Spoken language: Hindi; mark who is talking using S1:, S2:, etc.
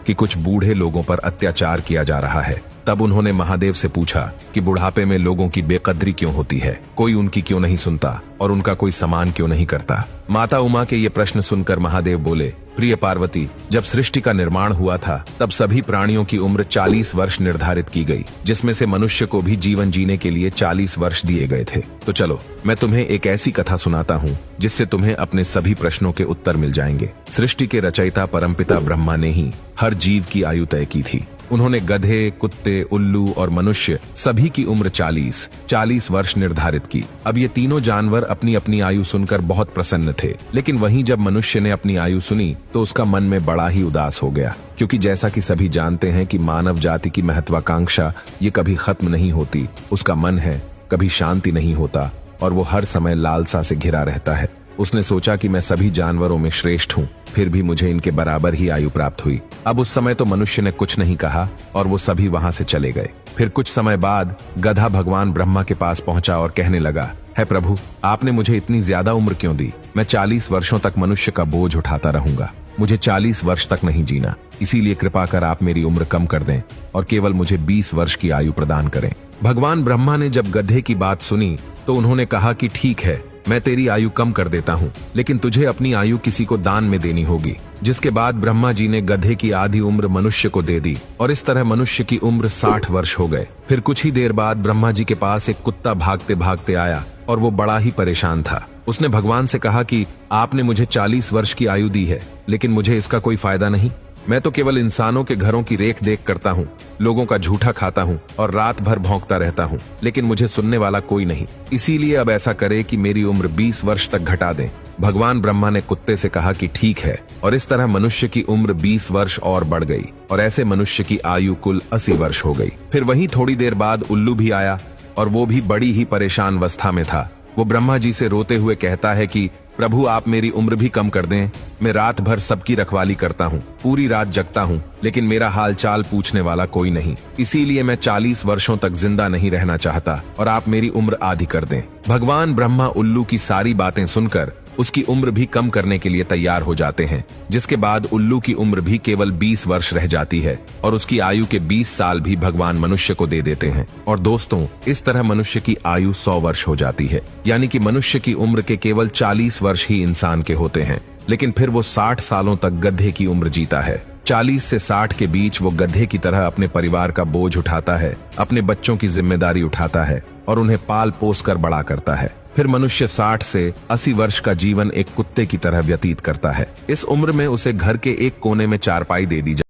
S1: कि कुछ बूढ़े लोगों पर अत्याचार किया जा रहा है। तब उन्होंने महादेव से पूछा कि बुढ़ापे में लोगों की बेकदरी क्यों होती है, कोई उनकी क्यों नहीं सुनता और उनका कोई सम्मान क्यों नहीं करता। माता उमा के ये प्रश्न सुनकर महादेव बोले, प्रिय पार्वती, जब सृष्टि का निर्माण हुआ था तब सभी प्राणियों की उम्र 40 वर्ष निर्धारित की गई, जिसमें से मनुष्य को भी जीवन जीने के लिए 40 वर्ष दिए गए थे। तो चलो मैं तुम्हें एक ऐसी कथा सुनाता हूँ जिससे तुम्हें अपने सभी प्रश्नों के उत्तर मिल जाएंगे। सृष्टि के रचयिता परमपिता ब्रह्मा ने ही हर जीव की आयु तय की थी। उन्होंने गधे, कुत्ते, उल्लू और मनुष्य सभी की उम्र 40 वर्ष निर्धारित की। अब ये तीनों जानवर अपनी अपनी आयु सुनकर बहुत प्रसन्न थे, लेकिन वहीं जब मनुष्य ने अपनी आयु सुनी तो उसका मन में बड़ा ही उदास हो गया, क्योंकि जैसा कि सभी जानते हैं कि मानव जाति की महत्वाकांक्षा ये कभी खत्म नहीं होती। उसका मन है, कभी शांति नहीं होता और वो हर समय लालसा से घिरा रहता है। उसने सोचा कि मैं सभी जानवरों में श्रेष्ठ हूँ, फिर भी मुझे इनके बराबर ही आयु प्राप्त हुई। अब उस समय तो मनुष्य ने कुछ नहीं कहा और वो सभी वहां से चले गए। फिर कुछ समय बाद गधा भगवान ब्रह्मा के पास पहुंचा और कहने लगा, है प्रभु, आपने मुझे इतनी ज्यादा उम्र क्यों दी? मैं 40 वर्षों तक मनुष्य का बोझ उठाता रहूंगा, मुझे 40 वर्ष तक नहीं जीना, इसीलिए कृपा कर आप मेरी उम्र कम कर दें और केवल मुझे 20 वर्ष की आयु प्रदान करें। भगवान ब्रह्मा ने जब गधे की बात सुनी तो उन्होंने कहा कि ठीक है, मैं तेरी आयु कम कर देता हूँ, लेकिन तुझे अपनी आयु किसी को दान में देनी होगी। जिसके बाद ब्रह्मा जी ने गधे की आधी उम्र मनुष्य को दे दी और इस तरह मनुष्य की उम्र 60 वर्ष हो गए। फिर कुछ ही देर बाद ब्रह्मा जी के पास एक कुत्ता भागते भागते आया और वो बड़ा ही परेशान था। उसने भगवान से कहा कि आपने मुझे 40 वर्ष की आयु दी है, लेकिन मुझे इसका कोई फायदा नहीं। मैं तो केवल इंसानों के घरों की रेख देख करता हूँ, लोगों का झूठा खाता हूँ और रात भर भौंकता रहता हूँ, लेकिन मुझे सुनने वाला कोई नहीं। इसीलिए अब ऐसा करे कि मेरी उम्र 20 वर्ष तक घटा दें। भगवान ब्रह्मा ने कुत्ते से कहा कि ठीक है, और इस तरह मनुष्य की उम्र 20 वर्ष और बढ़ गई और ऐसे मनुष्य की आयु कुल 80 वर्ष हो गई। फिर वहीं थोड़ी देर बाद उल्लू भी आया और वो भी बड़ी ही परेशान अवस्था में था। वो ब्रह्मा जी से रोते हुए कहता है कि प्रभु, आप मेरी उम्र भी कम कर दें। मैं रात भर सबकी रखवाली करता हूँ, पूरी रात जगता हूँ, लेकिन मेरा हाल चाल पूछने वाला कोई नहीं। इसीलिए मैं 40 वर्षों तक जिंदा नहीं रहना चाहता और आप मेरी उम्र आधी कर दें। भगवान ब्रह्मा उल्लू की सारी बातें सुनकर उसकी उम्र भी कम करने के लिए तैयार हो जाते हैं, जिसके बाद उल्लू की उम्र भी केवल 20 वर्ष रह जाती है और उसकी आयु के 20 साल भी भगवान मनुष्य को दे देते हैं। और दोस्तों, इस तरह मनुष्य की आयु 100 वर्ष हो जाती है, यानी कि मनुष्य की उम्र के केवल 40 वर्ष ही इंसान के होते हैं, लेकिन फिर वो 60 सालों तक गधे की उम्र जीता है। 40 से 60 के बीच वो गधे की तरह अपने परिवार का बोझ उठाता है, अपने बच्चों की जिम्मेदारी उठाता है और उन्हें पाल पोस कर बड़ा करता है। फिर मनुष्य 60 से 80 वर्ष का जीवन एक कुत्ते की तरह व्यतीत करता है। इस उम्र में उसे घर के एक कोने में चारपाई दे दी